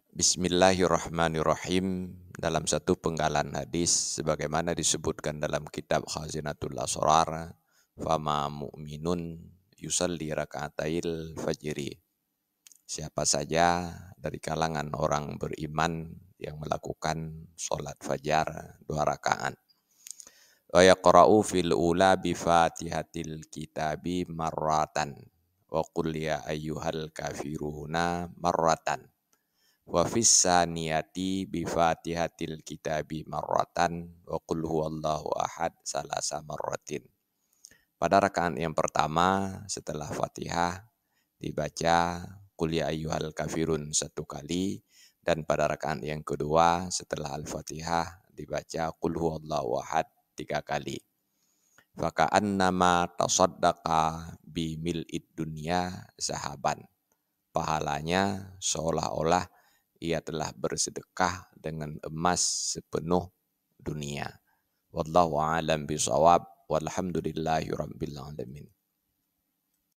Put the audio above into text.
Bismillahirrahmanirrahim. Dalam satu penggalan hadis sebagaimana disebutkan dalam kitab Khazinatul Asrar, fama mu'minun yusalli raka'atail fajri. Siapa saja dari kalangan orang beriman yang melakukan sholat fajar 2 rakaat. Wa yaqra'u fil ula bi fatihatil kitabi marratan wa qul ya ayyuhal kafiruna marratan. Wa fis saniyati bi fatihatil kitabi marratan wa qul huwallahu ahad salasa marratin. Pada rakaat yang pertama setelah Fatihah dibaca qul ya ayyuhal kafirun 1 kali, dan pada rakaat yang kedua setelah Al-Fatihah dibaca qul huwallahu ahad 3 kali. Faka'annama tasaddaqa bi mil'id dunya zahaban. Pahalanya seolah-olah ia telah bersedekah dengan emas sepenuh dunia. Wallahu a'lam bishawab. Walhamdulillahi rabbil alamin.